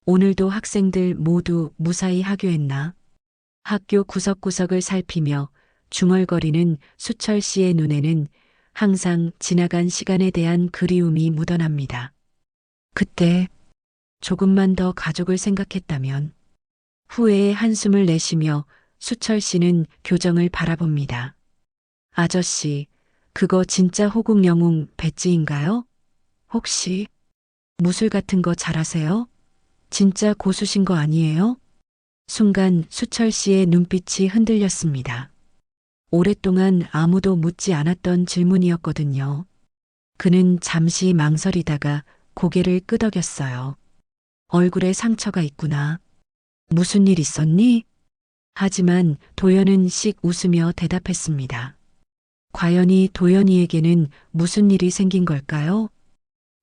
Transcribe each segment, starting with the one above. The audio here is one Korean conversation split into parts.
오늘도 학생들 모두 무사히 하교했나? 학교 구석구석을 살피며 중얼거리는 수철 씨의 눈에는 항상 지나간 시간에 대한 그리움이 묻어납니다. 그때 조금만 더 가족을 생각했다면 후회의 한숨을 내쉬며 수철 씨는 교정을 바라봅니다. 아저씨, 그거 진짜 호국 영웅 배지인가요? 혹시 무술 같은 거 잘하세요? 진짜 고수신 거 아니에요? 순간 수철 씨의 눈빛이 흔들렸습니다. 오랫동안 아무도 묻지 않았던 질문이었거든요. 그는 잠시 망설이다가 고개를 끄덕였어요. 얼굴에 상처가 있구나. 무슨 일 있었니? 하지만 도연은 씩 웃으며 대답했습니다. 과연이 도연이에게는 무슨 일이 생긴 걸까요?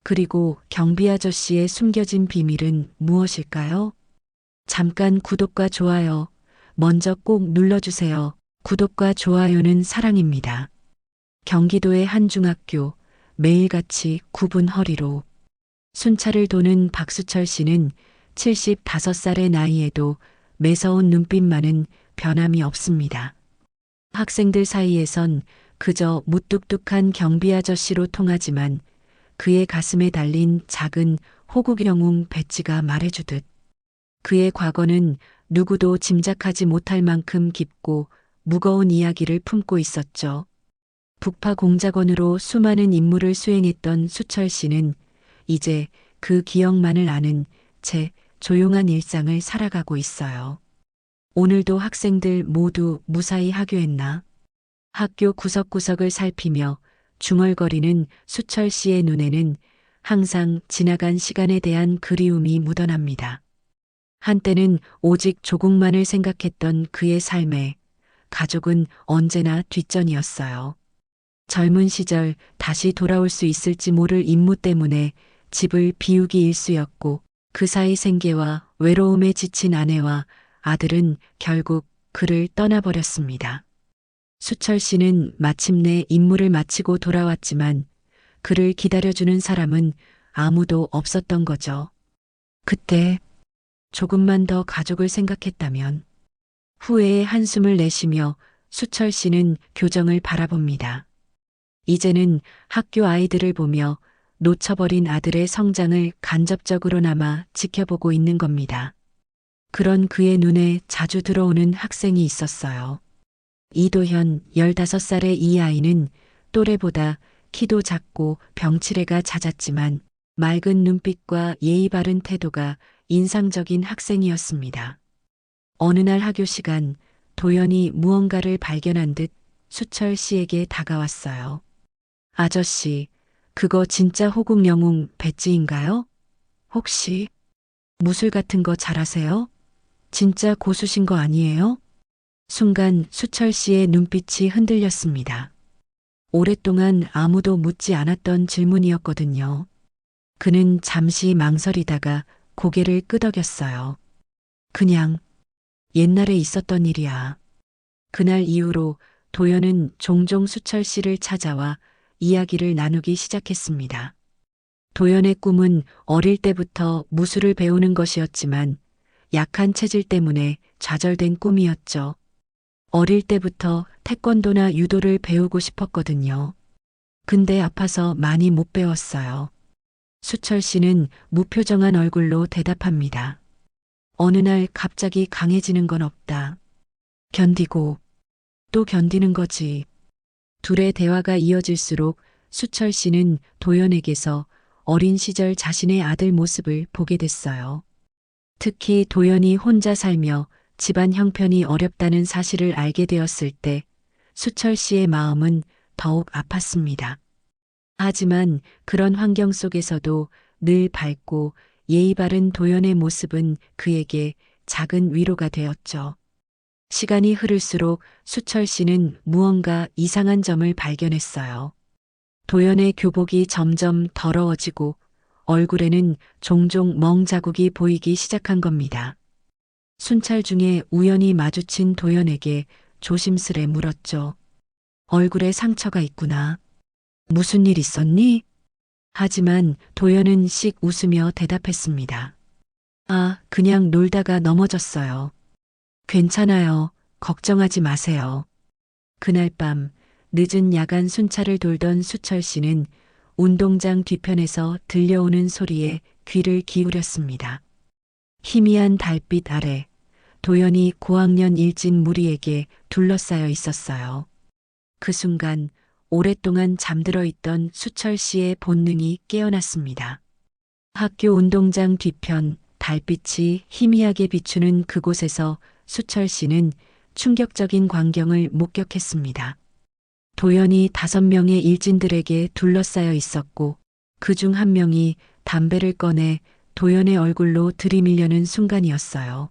그리고 경비 아저씨의 숨겨진 비밀은 무엇일까요? 잠깐 구독과 좋아요 먼저 꼭 눌러주세요. 구독과 좋아요는 사랑입니다. 경기도의 한 중학교, 매일같이 굽은 허리로 순찰을 도는 박수철 씨는 75살의 나이에도 매서운 눈빛만은 변함이 없습니다. 학생들 사이에선 그저 무뚝뚝한 경비 아저씨로 통하지만 그의 가슴에 달린 작은 호국 영웅 배지가 말해주듯 그의 과거는 누구도 짐작하지 못할 만큼 깊고 무거운 이야기를 품고 있었죠. 북파 공작원으로 수많은 임무를 수행했던 수철 씨는 이제 그 기억만을 아는 채 조용한 일상을 살아가고 있어요. 오늘도 학생들 모두 무사히 하교했나? 학교 구석구석을 살피며 중얼거리는 수철 씨의 눈에는 항상 지나간 시간에 대한 그리움이 묻어납니다. 한때는 오직 조국만을 생각했던 그의 삶에 가족은 언제나 뒷전이었어요. 젊은 시절 다시 돌아올 수 있을지 모를 임무 때문에 집을 비우기 일쑤였고 그 사이 생계와 외로움에 지친 아내와 아들은 결국 그를 떠나버렸습니다. 수철 씨는 마침내 임무를 마치고 돌아왔지만 그를 기다려주는 사람은 아무도 없었던 거죠. 그때 조금만 더 가족을 생각했다면 후회의 한숨을 내쉬며 수철 씨는 교정을 바라봅니다. 이제는 학교 아이들을 보며 놓쳐버린 아들의 성장을 간접적으로나마 지켜보고 있는 겁니다. 그런 그의 눈에 자주 들어오는 학생이 있었어요. 이도현 15살의 이 아이는 또래보다 키도 작고 병치레가 잦았지만 맑은 눈빛과 예의 바른 태도가 인상적인 학생이었습니다. 어느 날 학교 시간 도연이 무언가를 발견한 듯 수철 씨에게 다가왔어요. 아저씨, 그거 진짜 호국 영웅 배지인가요? 혹시 무술 같은 거 잘하세요? 진짜 고수신 거 아니에요? 순간 수철 씨의 눈빛이 흔들렸습니다. 오랫동안 아무도 묻지 않았던 질문이었거든요. 그는 잠시 망설이다가 고개를 끄덕였어요. 그냥 옛날에 있었던 일이야. 그날 이후로 도연은 종종 수철 씨를 찾아와 이야기를 나누기 시작했습니다. 도연의 꿈은 어릴 때부터 무술을 배우는 것이었지만 약한 체질 때문에 좌절된 꿈이었죠. 어릴 때부터 태권도나 유도를 배우고 싶었거든요. 근데 아파서 많이 못 배웠어요. 수철 씨는 무표정한 얼굴로 대답합니다. 어느 날 갑자기 강해지는 건 없다. 견디고 또 견디는 거지. 둘의 대화가 이어질수록 수철 씨는 도연에게서 어린 시절 자신의 아들 모습을 보게 됐어요. 특히 도연이 혼자 살며 집안 형편이 어렵다는 사실을 알게 되었을 때 수철 씨의 마음은 더욱 아팠습니다. 하지만 그런 환경 속에서도 늘 밝고 예의 바른 도연의 모습은 그에게 작은 위로가 되었죠. 시간이 흐를수록 수철 씨는 무언가 이상한 점을 발견했어요. 도연의 교복이 점점 더러워지고 얼굴에는 종종 멍 자국이 보이기 시작한 겁니다. 순찰 중에 우연히 마주친 도연에게 조심스레 물었죠. 얼굴에 상처가 있구나. 무슨 일 있었니? 하지만 도연은 씩 웃으며 대답했습니다. 아, 그냥 놀다가 넘어졌어요. 괜찮아요. 걱정하지 마세요. 그날 밤 늦은 야간 순찰을 돌던 수철 씨는 운동장 뒤편에서 들려오는 소리에 귀를 기울였습니다. 희미한 달빛 아래 도연이 고학년 일진 무리에게 둘러싸여 있었어요. 그 순간 오랫동안 잠들어 있던 수철 씨의 본능이 깨어났습니다. 학교 운동장 뒤편 달빛이 희미하게 비추는 그곳에서 수철 씨는 충격적인 광경을 목격했습니다. 도연이 5명의 일진들에게 둘러싸여 있었고 그 중 한 명이 담배를 꺼내 도연의 얼굴로 들이밀려는 순간이었어요.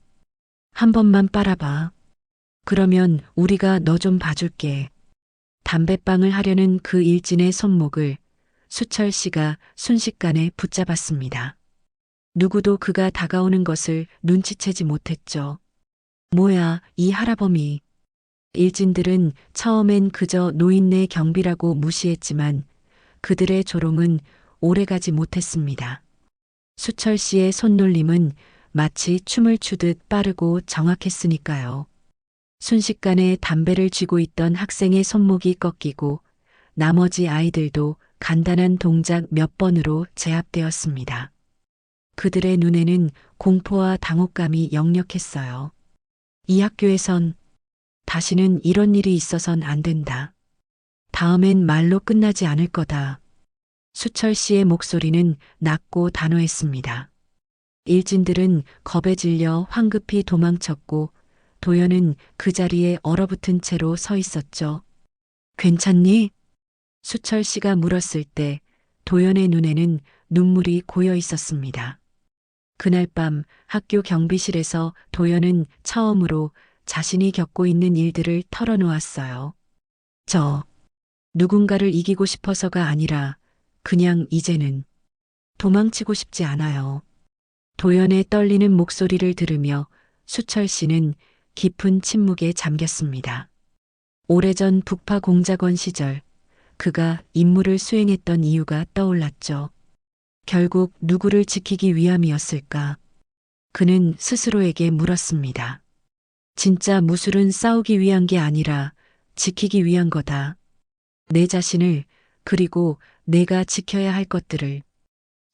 한 번만 빨아봐. 그러면 우리가 너 좀 봐줄게. 담배빵을 하려는 그 일진의 손목을 수철 씨가 순식간에 붙잡았습니다. 누구도 그가 다가오는 것을 눈치채지 못했죠. 뭐야, 이 할아범이. 일진들은 처음엔 그저 노인네 경비라고 무시했지만 그들의 조롱은 오래가지 못했습니다. 수철 씨의 손놀림은 마치 춤을 추듯 빠르고 정확했으니까요. 순식간에 담배를 쥐고 있던 학생의 손목이 꺾이고 나머지 아이들도 간단한 동작 몇 번으로 제압되었습니다. 그들의 눈에는 공포와 당혹감이 역력했어요. 이 학교에선 다시는 이런 일이 있어선 안 된다. 다음엔 말로 끝나지 않을 거다. 수철 씨의 목소리는 낮고 단호했습니다. 일진들은 겁에 질려 황급히 도망쳤고 도연은 그 자리에 얼어붙은 채로 서 있었죠. 괜찮니? 수철 씨가 물었을 때 도연의 눈에는 눈물이 고여 있었습니다. 그날 밤 학교 경비실에서 도연은 처음으로 자신이 겪고 있는 일들을 털어놓았어요. 저 누군가를 이기고 싶어서가 아니라 그냥 이제는 도망치고 싶지 않아요. 도연의 떨리는 목소리를 들으며 수철 씨는 깊은 침묵에 잠겼습니다. 오래전 북파 공작원 시절 그가 임무를 수행했던 이유가 떠올랐죠. 결국 누구를 지키기 위함이었을까? 그는 스스로에게 물었습니다. 진짜 무술은 싸우기 위한 게 아니라 지키기 위한 거다. 내 자신을, 그리고 내가 지켜야 할 것들을.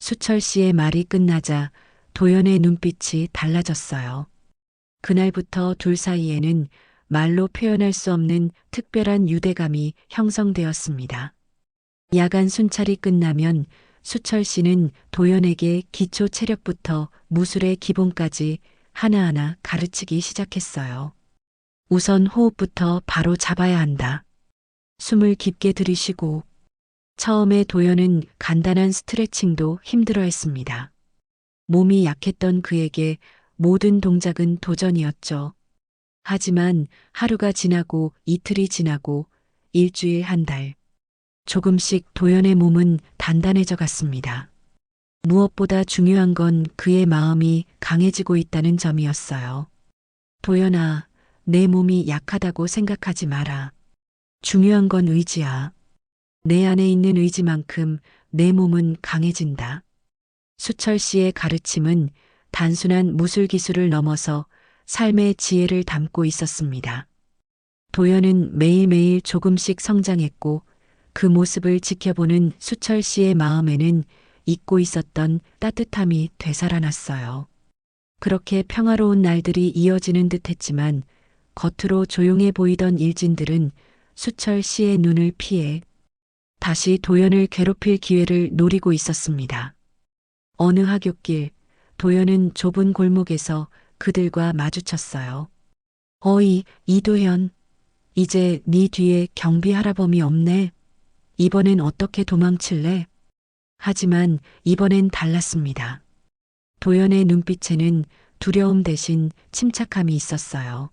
수철 씨의 말이 끝나자 도연의 눈빛이 달라졌어요. 그날부터 둘 사이에는 말로 표현할 수 없는 특별한 유대감이 형성되었습니다. 야간 순찰이 끝나면 수철 씨는 도연에게 기초 체력부터 무술의 기본까지 하나하나 가르치기 시작했어요. 우선 호흡부터 바로 잡아야 한다. 숨을 깊게 들이쉬고. 처음에 도연은 간단한 스트레칭도 힘들어했습니다. 몸이 약했던 그에게 모든 동작은 도전이었죠. 하지만 하루가 지나고 이틀이 지나고 일주일 한 달. 조금씩 도연의 몸은 단단해져 갔습니다. 무엇보다 중요한 건 그의 마음이 강해지고 있다는 점이었어요. 도연아, 내 몸이 약하다고 생각하지 마라. 중요한 건 의지야. 내 안에 있는 의지만큼 내 몸은 강해진다. 수철 씨의 가르침은 단순한 무술 기술을 넘어서 삶의 지혜를 담고 있었습니다. 도연은 매일매일 조금씩 성장했고 그 모습을 지켜보는 수철 씨의 마음에는 잊고 있었던 따뜻함이 되살아났어요. 그렇게 평화로운 날들이 이어지는 듯했지만 겉으로 조용해 보이던 일진들은 수철 씨의 눈을 피해 다시 도연을 괴롭힐 기회를 노리고 있었습니다. 어느 하굣길, 도연은 좁은 골목에서 그들과 마주쳤어요. 어이, 이도현. 이제 네 뒤에 경비 할아범이 없네. 이번엔 어떻게 도망칠래? 하지만 이번엔 달랐습니다. 도연의 눈빛에는 두려움 대신 침착함이 있었어요.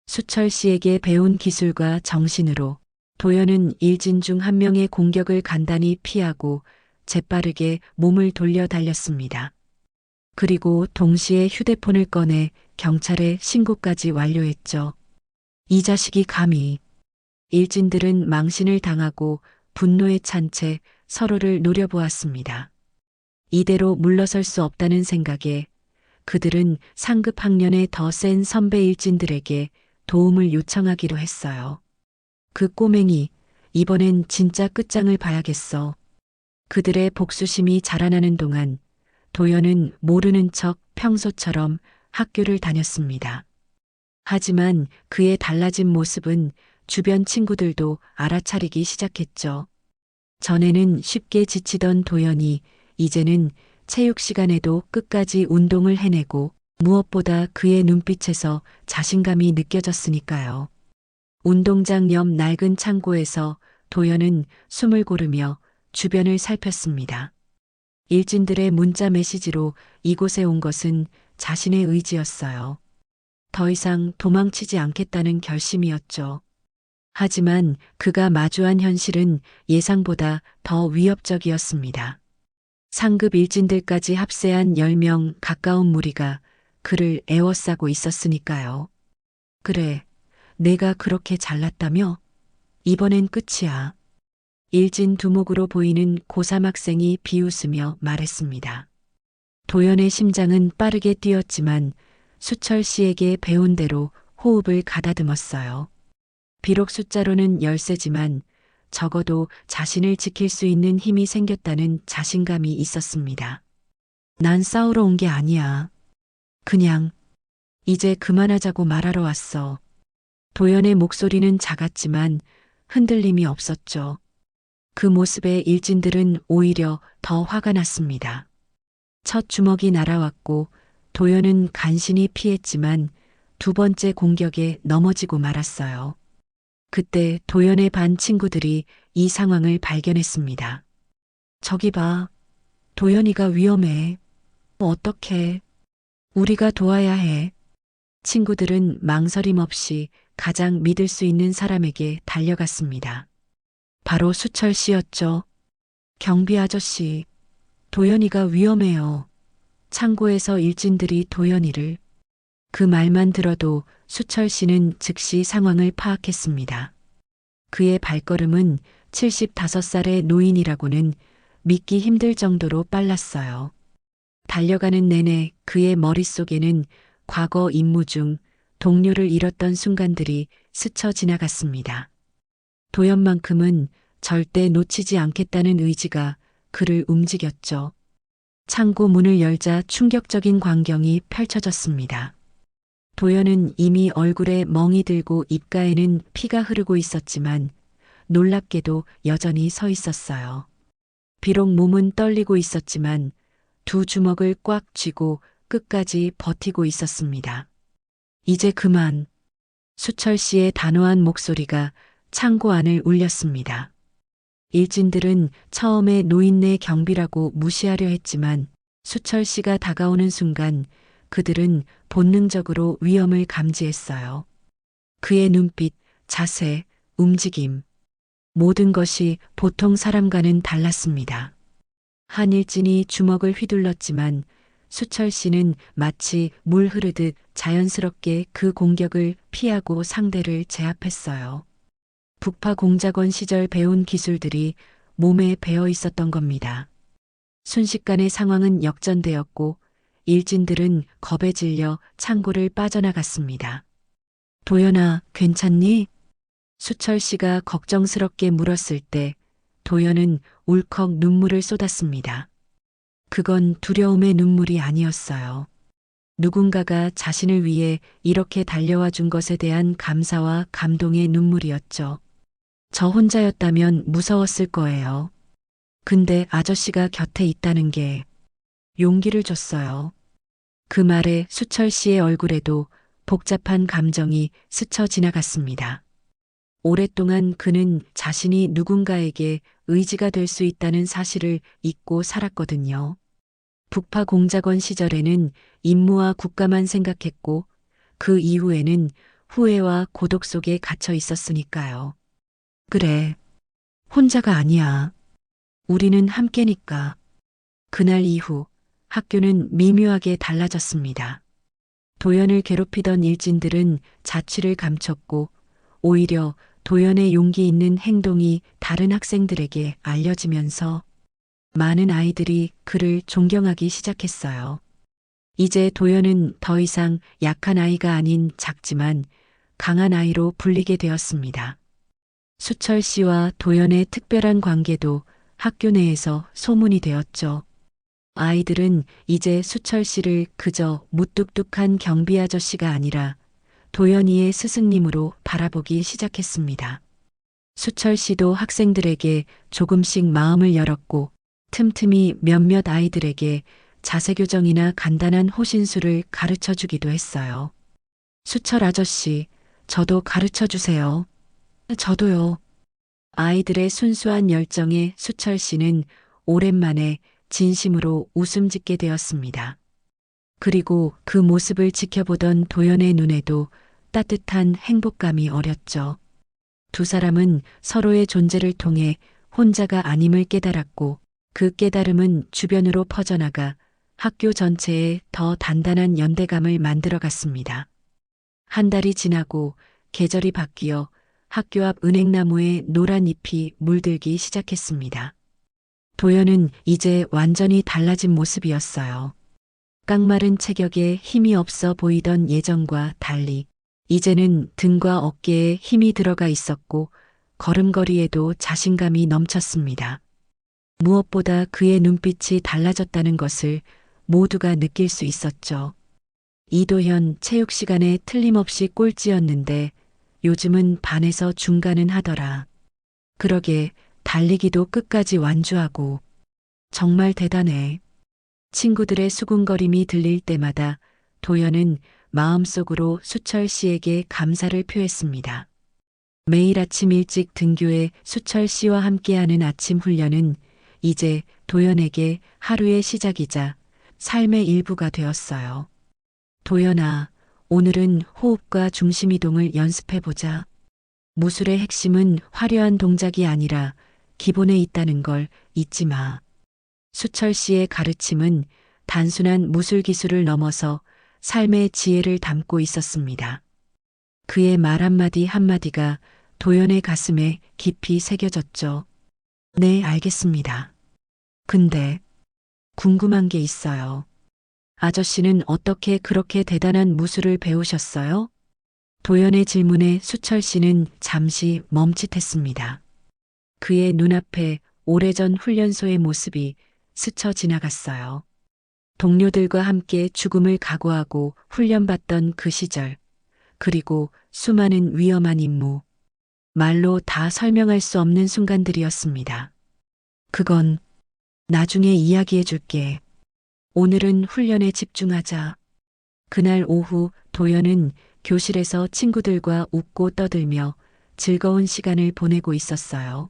수철 씨에게 배운 기술과 정신으로 도연은 일진 중 한 명의 공격을 간단히 피하고 재빠르게 몸을 돌려 달렸습니다. 그리고 동시에 휴대폰을 꺼내 경찰에 신고까지 완료했죠. 이 자식이 감히. 일진들은 망신을 당하고 분노에 찬 채 서로를 노려보았습니다. 이대로 물러설 수 없다는 생각에 그들은 상급 학년의 더 센 선배 일진들에게 도움을 요청하기로 했어요. 그 꼬맹이, 이번엔 진짜 끝장을 봐야겠어. 그들의 복수심이 자라나는 동안 도연은 모르는 척 평소처럼 학교를 다녔습니다. 하지만 그의 달라진 모습은 주변 친구들도 알아차리기 시작했죠. 전에는 쉽게 지치던 도연이 이제는 체육 시간에도 끝까지 운동을 해내고 무엇보다 그의 눈빛에서 자신감이 느껴졌으니까요. 운동장 옆 낡은 창고에서 도연은 숨을 고르며 주변을 살폈습니다. 일진들의 문자 메시지로 이곳에 온 것은 자신의 의지였어요. 더 이상 도망치지 않겠다는 결심이었죠. 하지만 그가 마주한 현실은 예상보다 더 위협적이었습니다. 상급 일진들까지 합세한 10명 가까운 무리가 그를 에워싸고 있었으니까요. 그래, 내가 그렇게 잘났다며? 이번엔 끝이야. 일진 두목으로 보이는 고3 학생이 비웃으며 말했습니다. 도연의 심장은 빠르게 뛰었지만 수철 씨에게 배운 대로 호흡을 가다듬었어요. 비록 숫자로는 열세지만 적어도 자신을 지킬 수 있는 힘이 생겼다는 자신감이 있었습니다. 난 싸우러 온 게 아니야. 그냥 이제 그만하자고 말하러 왔어. 도연의 목소리는 작았지만 흔들림이 없었죠. 그 모습에 일진들은 오히려 더 화가 났습니다. 첫 주먹이 날아왔고 도연은 간신히 피했지만 두 번째 공격에 넘어지고 말았어요. 그때 도연의 반 친구들이 이 상황을 발견했습니다. 저기 봐. 도연이가 위험해. 어떡해. 우리가 도와야 해. 친구들은 망설임 없이 가장 믿을 수 있는 사람에게 달려갔습니다. 바로 수철 씨였죠. 경비 아저씨. 도연이가 위험해요. 창고에서 일진들이 도연이를. 그 말만 들어도 수철 씨는 즉시 상황을 파악했습니다. 그의 발걸음은 75살의 노인이라고는 믿기 힘들 정도로 빨랐어요. 달려가는 내내 그의 머릿속에는 과거 임무 중 동료를 잃었던 순간들이 스쳐 지나갔습니다. 도연만큼은 절대 놓치지 않겠다는 의지가 그를 움직였죠. 창고 문을 열자 충격적인 광경이 펼쳐졌습니다. 도연은 이미 얼굴에 멍이 들고 입가에는 피가 흐르고 있었지만 놀랍게도 여전히 서 있었어요. 비록 몸은 떨리고 있었지만 두 주먹을 꽉 쥐고 끝까지 버티고 있었습니다. 이제 그만. 수철 씨의 단호한 목소리가 창고 안을 울렸습니다. 일진들은 처음에 노인네 경비라고 무시하려 했지만 수철 씨가 다가오는 순간 그들은 본능적으로 위험을 감지했어요. 그의 눈빛, 자세, 움직임, 모든 것이 보통 사람과는 달랐습니다. 한 일진이 주먹을 휘둘렀지만 수철 씨는 마치 물 흐르듯 자연스럽게 그 공격을 피하고 상대를 제압했어요. 북파 공작원 시절 배운 기술들이 몸에 배어 있었던 겁니다. 순식간에 상황은 역전되었고 일진들은 겁에 질려 창고를 빠져나갔습니다. 도연아, 괜찮니? 수철 씨가 걱정스럽게 물었을 때 도연은 울컥 눈물을 쏟았습니다. 그건 두려움의 눈물이 아니었어요. 누군가가 자신을 위해 이렇게 달려와 준 것에 대한 감사와 감동의 눈물이었죠. 저 혼자였다면 무서웠을 거예요. 근데 아저씨가 곁에 있다는 게 용기를 줬어요. 그 말에 수철 씨의 얼굴에도 복잡한 감정이 스쳐 지나갔습니다. 오랫동안 그는 자신이 누군가에게 의지가 될 수 있다는 사실을 잊고 살았거든요. 북파 공작원 시절에는 임무와 국가만 생각했고 그 이후에는 후회와 고독 속에 갇혀 있었으니까요. 그래, 혼자가 아니야. 우리는 함께니까. 그날 이후 학교는 미묘하게 달라졌습니다. 도연을 괴롭히던 일진들은 자취를 감췄고 오히려 도연의 용기 있는 행동이 다른 학생들에게 알려지면서 많은 아이들이 그를 존경하기 시작했어요. 이제 도연은 더 이상 약한 아이가 아닌 작지만 강한 아이로 불리게 되었습니다. 수철 씨와 도연의 특별한 관계도 학교 내에서 소문이 되었죠. 아이들은 이제 수철 씨를 그저 무뚝뚝한 경비 아저씨가 아니라 도연이의 스승님으로 바라보기 시작했습니다. 수철 씨도 학생들에게 조금씩 마음을 열었고 틈틈이 몇몇 아이들에게 자세교정이나 간단한 호신술을 가르쳐 주기도 했어요. 수철 아저씨, 저도 가르쳐 주세요. 저도요. 아이들의 순수한 열정에 수철 씨는 오랜만에 진심으로 웃음 짓게 되었습니다. 그리고 그 모습을 지켜보던 도연의 눈에도 따뜻한 행복감이 어렸죠. 두 사람은 서로의 존재를 통해 혼자가 아님을 깨달았고 그 깨달음은 주변으로 퍼져나가 학교 전체에 더 단단한 연대감을 만들어 갔습니다. 한 달이 지나고 계절이 바뀌어 학교 앞 은행나무에 노란 잎이 물들기 시작했습니다. 도연은 이제 완전히 달라진 모습이었어요. 깡마른 체격에 힘이 없어 보이던 예전과 달리 이제는 등과 어깨에 힘이 들어가 있었고 걸음걸이에도 자신감이 넘쳤습니다. 무엇보다 그의 눈빛이 달라졌다는 것을 모두가 느낄 수 있었죠. 이도현 체육 시간에 틀림없이 꼴찌였는데 요즘은 반에서 중간은 하더라. 그러게 달리기도 끝까지 완주하고 정말 대단해. 친구들의 수군거림이 들릴 때마다 도연은 마음속으로 수철 씨에게 감사를 표했습니다. 매일 아침 일찍 등교해 수철 씨와 함께하는 아침 훈련은 이제 도연에게 하루의 시작이자 삶의 일부가 되었어요. 도연아, 오늘은 호흡과 중심이동을 연습해보자. 무술의 핵심은 화려한 동작이 아니라 기본에 있다는 걸 잊지 마. 수철 씨의 가르침은 단순한 무술 기술을 넘어서 삶의 지혜를 담고 있었습니다. 그의 말 한마디 한마디가 도연의 가슴에 깊이 새겨졌죠. 네, 알겠습니다. 근데 궁금한 게 있어요. 아저씨는 어떻게 그렇게 대단한 무술을 배우셨어요? 도연의 질문에 수철 씨는 잠시 멈칫했습니다. 그의 눈앞에 오래전 훈련소의 모습이 스쳐 지나갔어요. 동료들과 함께 죽음을 각오하고 훈련받던 그 시절, 그리고 수많은 위험한 임무, 말로 다 설명할 수 없는 순간들이었습니다. 그건 나중에 이야기해 줄게. 오늘은 훈련에 집중하자. 그날 오후 도연은 교실에서 친구들과 웃고 떠들며 즐거운 시간을 보내고 있었어요.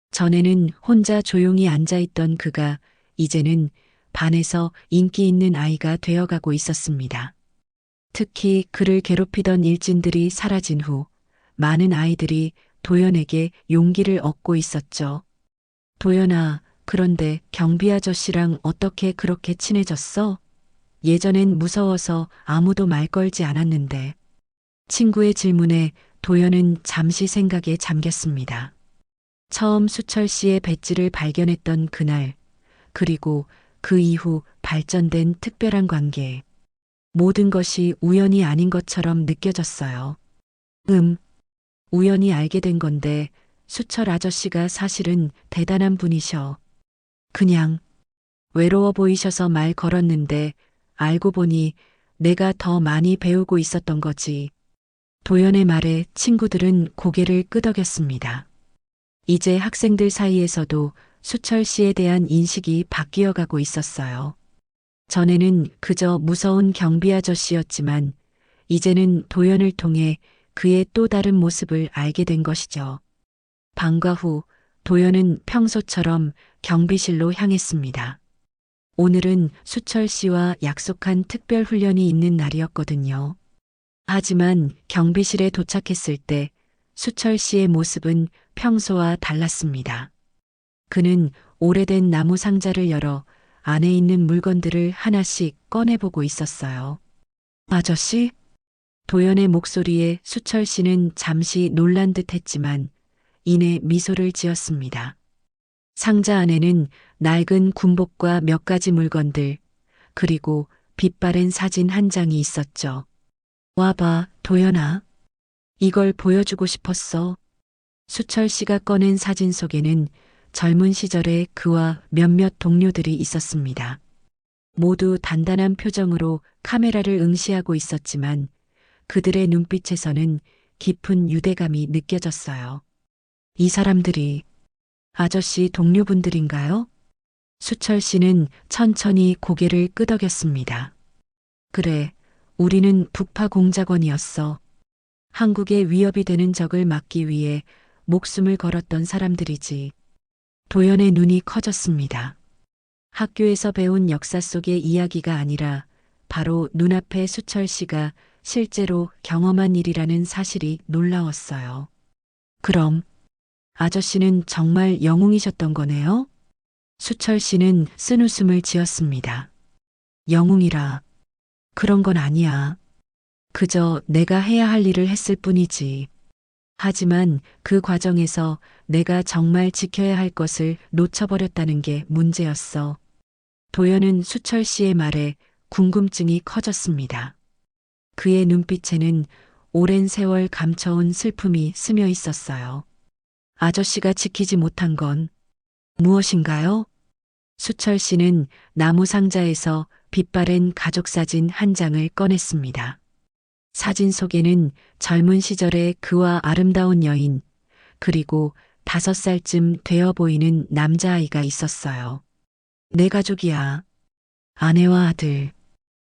전에는 혼자 조용히 앉아있던 그가 이제는 반에서 인기 있는 아이가 되어가고 있었습니다. 특히 그를 괴롭히던 일진들이 사라진 후 많은 아이들이 도연에게 용기를 얻고 있었죠. 도연아, 그런데 경비 아저씨랑 어떻게 그렇게 친해졌어? 예전엔 무서워서 아무도 말 걸지 않았는데. 친구의 질문에 도연은 잠시 생각에 잠겼습니다. 처음 수철 씨의 배지를 발견했던 그날, 그리고 그 이후 발전된 특별한 관계. 모든 것이 우연이 아닌 것처럼 느껴졌어요. 우연히 알게 된 건데 수철 아저씨가 사실은 대단한 분이셔. 그냥 외로워 보이셔서 말 걸었는데 알고 보니 내가 더 많이 배우고 있었던 거지. 도연의 말에 친구들은 고개를 끄덕였습니다. 이제 학생들 사이에서도 수철 씨에 대한 인식이 바뀌어 가고 있었어요. 전에는 그저 무서운 경비 아저씨였지만 이제는 도연을 통해 그의 또 다른 모습을 알게 된 것이죠. 방과 후 도연은 평소처럼 경비실로 향했습니다. 오늘은 수철 씨와 약속한 특별 훈련이 있는 날이었거든요. 하지만 경비실에 도착했을 때 수철 씨의 모습은 평소와 달랐습니다. 그는 오래된 나무 상자를 열어 안에 있는 물건들을 하나씩 꺼내보고 있었어요. 아저씨? 도연의 목소리에 수철 씨는 잠시 놀란 듯 했지만 이내 미소를 지었습니다. 상자 안에는 낡은 군복과 몇 가지 물건들, 그리고 빛바랜 사진 한 장이 있었죠. 와봐, 도연아. 이걸 보여주고 싶었어. 수철 씨가 꺼낸 사진 속에는 젊은 시절의 그와 몇몇 동료들이 있었습니다. 모두 단단한 표정으로 카메라를 응시하고 있었지만 그들의 눈빛에서는 깊은 유대감이 느껴졌어요. 이 사람들이 아저씨 동료분들인가요? 수철 씨는 천천히 고개를 끄덕였습니다. 그래, 우리는 북파 공작원이었어. 한국에 위협이 되는 적을 막기 위해 목숨을 걸었던 사람들이지. 도연의 눈이 커졌습니다. 학교에서 배운 역사 속의 이야기가 아니라 바로 눈앞에 수철 씨가 실제로 경험한 일이라는 사실이 놀라웠어요. 그럼 아저씨는 정말 영웅이셨던 거네요? 수철 씨는 쓴웃음을 지었습니다. 영웅이라. 그런 건 아니야. 그저 내가 해야 할 일을 했을 뿐이지. 하지만 그 과정에서 내가 정말 지켜야 할 것을 놓쳐버렸다는 게 문제였어. 도연은 수철 씨의 말에 궁금증이 커졌습니다. 그의 눈빛에는 오랜 세월 감춰온 슬픔이 스며 있었어요. 아저씨가 지키지 못한 건 무엇인가요? 수철 씨는 나무 상자에서 빛바랜 가족 사진 한 장을 꺼냈습니다. 사진 속에는 젊은 시절의 그와 아름다운 여인, 그리고 5살쯤 되어 보이는 남자아이가 있었어요. 내 가족이야. 아내와 아들.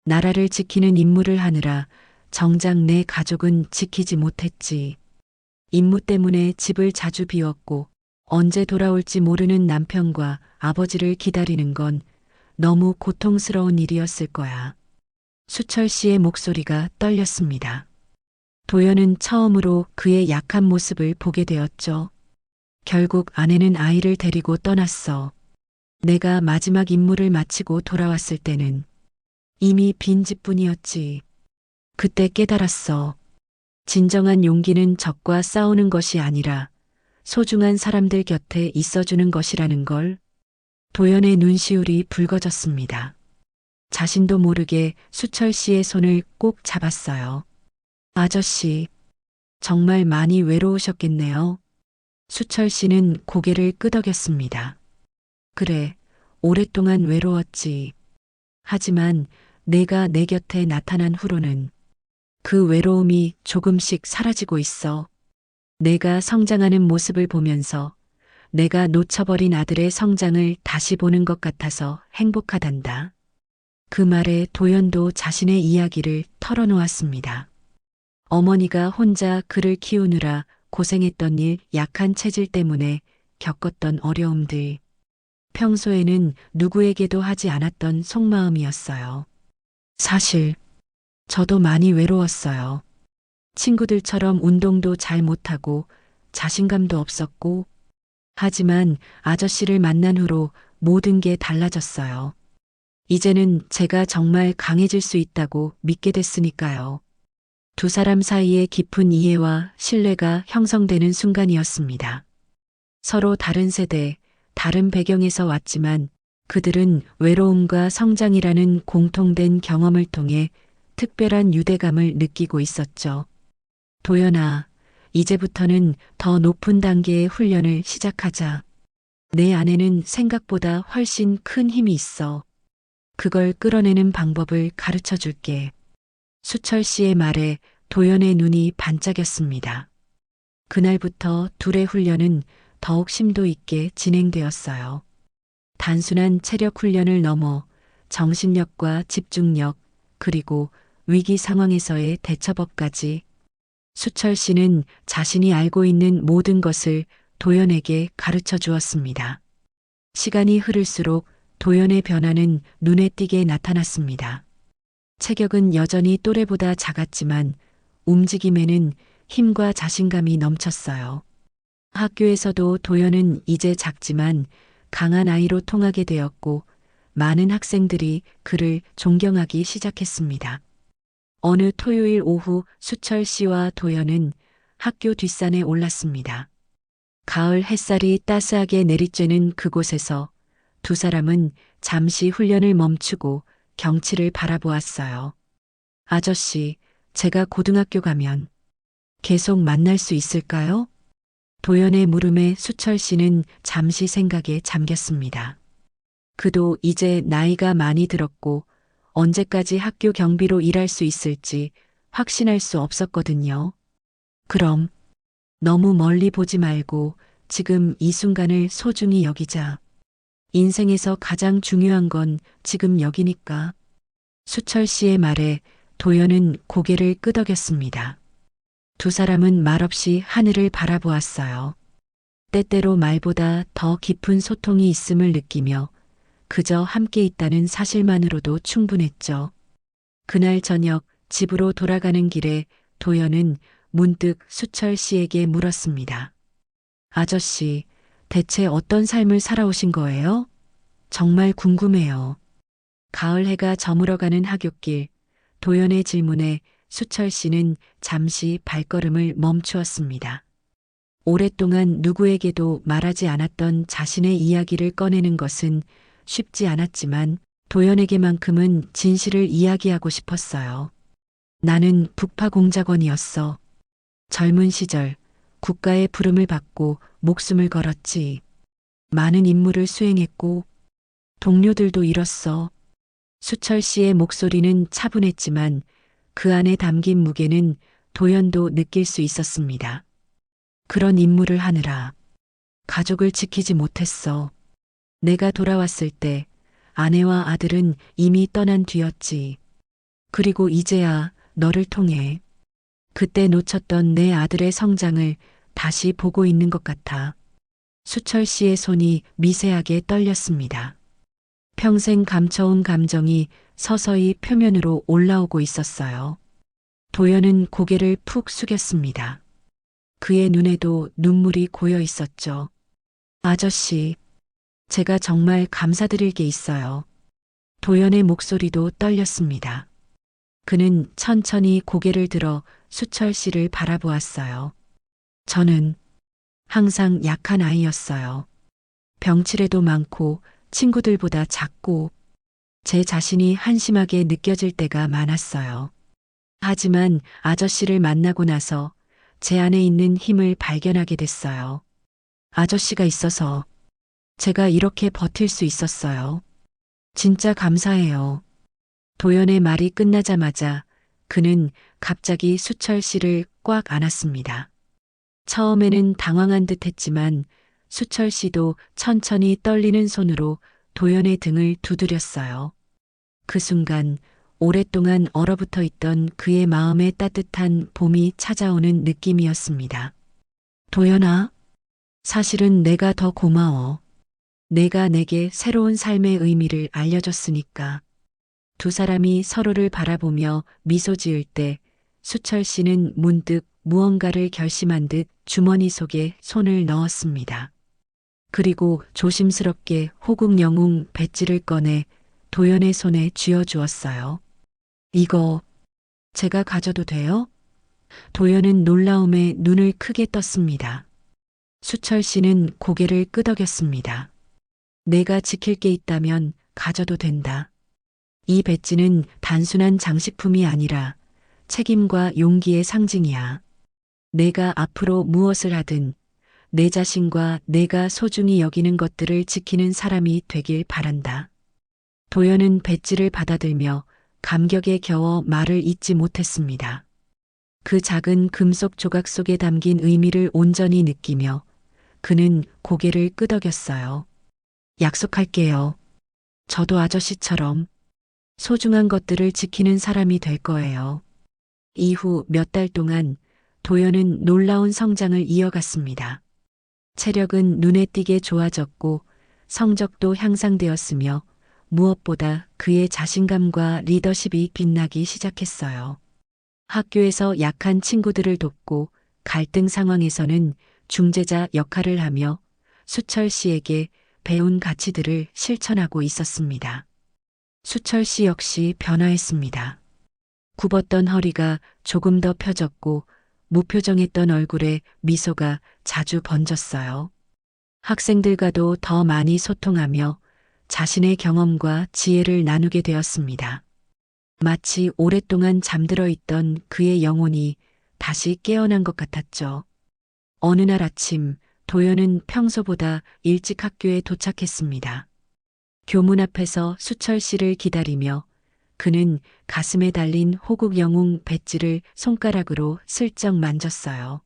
나라를 지키는 임무를 하느라 정작 내 가족은 지키지 못했지. 임무 때문에 집을 자주 비웠고 언제 돌아올지 모르는 남편과 아버지를 기다리는 건 너무 고통스러운 일이었을 거야. 수철 씨의 목소리가 떨렸습니다. 도연은 처음으로 그의 약한 모습을 보게 되었죠. 결국 아내는 아이를 데리고 떠났어. 내가 마지막 임무를 마치고 돌아왔을 때는 이미 빈집뿐이었지. 그때 깨달았어. 진정한 용기는 적과 싸우는 것이 아니라 소중한 사람들 곁에 있어주는 것이라는 걸. 도연의 눈시울이 붉어졌습니다. 자신도 모르게 수철 씨의 손을 꼭 잡았어요. 아저씨, 정말 많이 외로우셨겠네요. 수철 씨는 고개를 끄덕였습니다. 그래, 오랫동안 외로웠지. 하지만 내가 내 곁에 나타난 후로는 그 외로움이 조금씩 사라지고 있어. 내가 성장하는 모습을 보면서 내가 놓쳐버린 아들의 성장을 다시 보는 것 같아서 행복하단다. 그 말에 도연도 자신의 이야기를 털어놓았습니다. 어머니가 혼자 그를 키우느라 고생했던 일, 약한 체질 때문에 겪었던 어려움들. 평소에는 누구에게도 하지 않았던 속마음이었어요. 사실 저도 많이 외로웠어요. 친구들처럼 운동도 잘 못하고 자신감도 없었고, 하지만 아저씨를 만난 후로 모든 게 달라졌어요. 이제는 제가 정말 강해질 수 있다고 믿게 됐으니까요. 두 사람 사이에 깊은 이해와 신뢰가 형성되는 순간이었습니다. 서로 다른 세대, 다른 배경에서 왔지만 그들은 외로움과 성장이라는 공통된 경험을 통해 특별한 유대감을 느끼고 있었죠. 도연아, 이제부터는 더 높은 단계의 훈련을 시작하자. 내 안에는 생각보다 훨씬 큰 힘이 있어. 그걸 끌어내는 방법을 가르쳐 줄게. 수철 씨의 말에 도연의 눈이 반짝였습니다. 그날부터 둘의 훈련은 더욱 심도 있게 진행되었어요. 단순한 체력 훈련을 넘어 정신력과 집중력, 그리고 위기 상황에서의 대처법까지. 수철 씨는 자신이 알고 있는 모든 것을 도연에게 가르쳐 주었습니다. 시간이 흐를수록 도연의 변화는 눈에 띄게 나타났습니다. 체격은 여전히 또래보다 작았지만 움직임에는 힘과 자신감이 넘쳤어요. 학교에서도 도연은 이제 작지만 강한 아이로 통하게 되었고 많은 학생들이 그를 존경하기 시작했습니다. 어느 토요일 오후 수철 씨와 도연은 학교 뒷산에 올랐습니다. 가을 햇살이 따스하게 내리쬐는 그곳에서 두 사람은 잠시 훈련을 멈추고 경치를 바라보았어요. 아저씨, 제가 고등학교 가면 계속 만날 수 있을까요? 도연의 물음에 수철 씨는 잠시 생각에 잠겼습니다. 그도 이제 나이가 많이 들었고 언제까지 학교 경비로 일할 수 있을지 확신할 수 없었거든요. 그럼 너무 멀리 보지 말고 지금 이 순간을 소중히 여기자. 인생에서 가장 중요한 건 지금 여기니까. 수철 씨의 말에 도연은 고개를 끄덕였습니다. 두 사람은 말없이 하늘을 바라보았어요. 때때로 말보다 더 깊은 소통이 있음을 느끼며 그저 함께 있다는 사실만으로도 충분했죠. 그날 저녁 집으로 돌아가는 길에 도연은 문득 수철 씨에게 물었습니다. 아저씨, 대체 어떤 삶을 살아오신 거예요? 정말 궁금해요. 가을 해가 저물어가는 하굣길, 도연의 질문에 수철 씨는 잠시 발걸음을 멈추었습니다. 오랫동안 누구에게도 말하지 않았던 자신의 이야기를 꺼내는 것은 쉽지 않았지만 도연에게만큼은 진실을 이야기하고 싶었어요. 나는 북파공작원이었어. 젊은 시절 국가의 부름을 받고 목숨을 걸었지. 많은 임무를 수행했고 동료들도 잃었어. 수철 씨의 목소리는 차분했지만 그 안에 담긴 무게는 도연도 느낄 수 있었습니다. 그런 임무를 하느라 가족을 지키지 못했어. 내가 돌아왔을 때 아내와 아들은 이미 떠난 뒤였지. 그리고 이제야 너를 통해 그때 놓쳤던 내 아들의 성장을 다시 보고 있는 것 같아. 수철 씨의 손이 미세하게 떨렸습니다. 평생 감춰온 감정이 서서히 표면으로 올라오고 있었어요. 도연은 고개를 푹 숙였습니다. 그의 눈에도 눈물이 고여 있었죠. 아저씨, 제가 정말 감사드릴 게 있어요. 도연의 목소리도 떨렸습니다. 그는 천천히 고개를 들어 수철 씨를 바라보았어요. 저는 항상 약한 아이였어요. 병치레도 많고 친구들보다 작고 제 자신이 한심하게 느껴질 때가 많았어요. 하지만 아저씨를 만나고 나서 제 안에 있는 힘을 발견하게 됐어요. 아저씨가 있어서 제가 이렇게 버틸 수 있었어요. 진짜 감사해요. 도연의 말이 끝나자마자 그는 갑자기 수철 씨를 꽉 안았습니다. 처음에는 당황한 듯 했지만 수철 씨도 천천히 떨리는 손으로 도연의 등을 두드렸어요. 그 순간 오랫동안 얼어붙어 있던 그의 마음에 따뜻한 봄이 찾아오는 느낌이었습니다. 도연아, 사실은 내가 더 고마워. 내가 내게 새로운 삶의 의미를 알려줬으니까. 두 사람이 서로를 바라보며 미소 지을 때 수철 씨는 문득 무언가를 결심한 듯 주머니 속에 손을 넣었습니다. 그리고 조심스럽게 호국 영웅 배지를 꺼내 도연의 손에 쥐어주었어요. 이거 제가 가져도 돼요? 도연은 놀라움에 눈을 크게 떴습니다. 수철 씨는 고개를 끄덕였습니다. 내가 지킬 게 있다면 가져도 된다. 이 배지는 단순한 장식품이 아니라 책임과 용기의 상징이야. 내가 앞으로 무엇을 하든 내 자신과 내가 소중히 여기는 것들을 지키는 사람이 되길 바란다. 도연은 배지를 받아들며 감격에 겨워 말을 잇지 못했습니다. 그 작은 금속 조각 속에 담긴 의미를 온전히 느끼며 그는 고개를 끄덕였어요. 약속할게요. 저도 아저씨처럼 소중한 것들을 지키는 사람이 될 거예요. 이후 몇 달 동안 도연은 놀라운 성장을 이어갔습니다. 체력은 눈에 띄게 좋아졌고 성적도 향상되었으며 무엇보다 그의 자신감과 리더십이 빛나기 시작했어요. 학교에서 약한 친구들을 돕고 갈등 상황에서는 중재자 역할을 하며 수철 씨에게 배운 가치들을 실천하고 있었습니다. 수철 씨 역시 변화했습니다. 굽었던 허리가 조금 더 펴졌고 무표정했던 얼굴에 미소가 자주 번졌어요. 학생들과도 더 많이 소통하며 자신의 경험과 지혜를 나누게 되었습니다. 마치 오랫동안 잠들어 있던 그의 영혼이 다시 깨어난 것 같았죠. 어느 날 아침, 도연은 평소보다 일찍 학교에 도착했습니다. 교문 앞에서 수철 씨를 기다리며 그는 가슴에 달린 호국 영웅 배지를 손가락으로 슬쩍 만졌어요.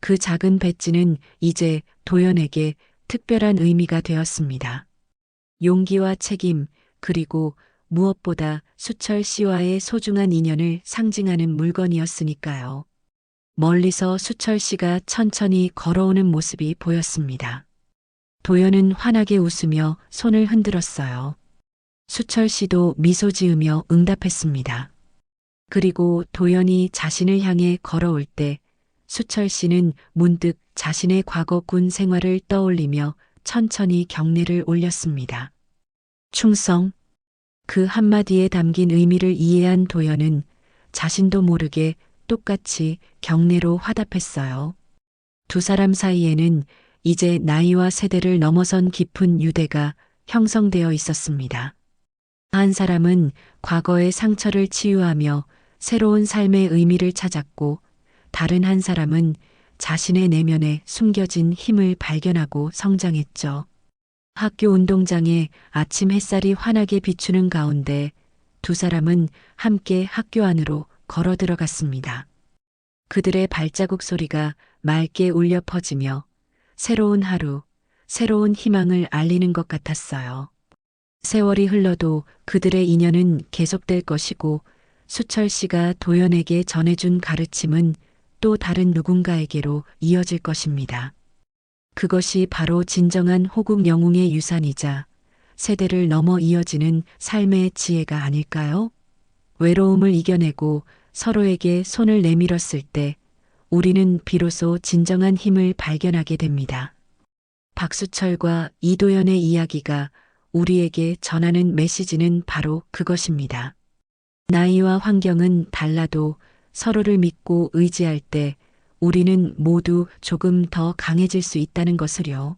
그 작은 배지는 이제 도연에게 특별한 의미가 되었습니다. 용기와 책임, 그리고 무엇보다 수철 씨와의 소중한 인연을 상징하는 물건이었으니까요. 멀리서 수철 씨가 천천히 걸어오는 모습이 보였습니다. 도연은 환하게 웃으며 손을 흔들었어요. 수철 씨도 미소 지으며 응답했습니다. 그리고 도연이 자신을 향해 걸어올 때 수철 씨는 문득 자신의 과거 군 생활을 떠올리며 천천히 경례를 올렸습니다. 충성. 그 한마디에 담긴 의미를 이해한 도연은 자신도 모르게 똑같이 경례로 화답했어요. 두 사람 사이에는 이제 나이와 세대를 넘어선 깊은 유대가 형성되어 있었습니다. 한 사람은 과거의 상처를 치유하며 새로운 삶의 의미를 찾았고, 다른 한 사람은 자신의 내면에 숨겨진 힘을 발견하고 성장했죠. 학교 운동장에 아침 햇살이 환하게 비추는 가운데 두 사람은 함께 학교 안으로 걸어 들어갔습니다. 그들의 발자국 소리가 맑게 울려 퍼지며 새로운 하루, 새로운 희망을 알리는 것 같았어요. 세월이 흘러도 그들의 인연은 계속될 것이고, 수철 씨가 도연에게 전해준 가르침은 또 다른 누군가에게로 이어질 것입니다. 그것이 바로 진정한 호국 영웅의 유산이자 세대를 넘어 이어지는 삶의 지혜가 아닐까요? 외로움을 이겨내고 서로에게 손을 내밀었을 때 우리는 비로소 진정한 힘을 발견하게 됩니다. 박수철과 이도연의 이야기가 우리에게 전하는 메시지는 바로 그것입니다. 나이와 환경은 달라도 서로를 믿고 의지할 때 우리는 모두 조금 더 강해질 수 있다는 것을요.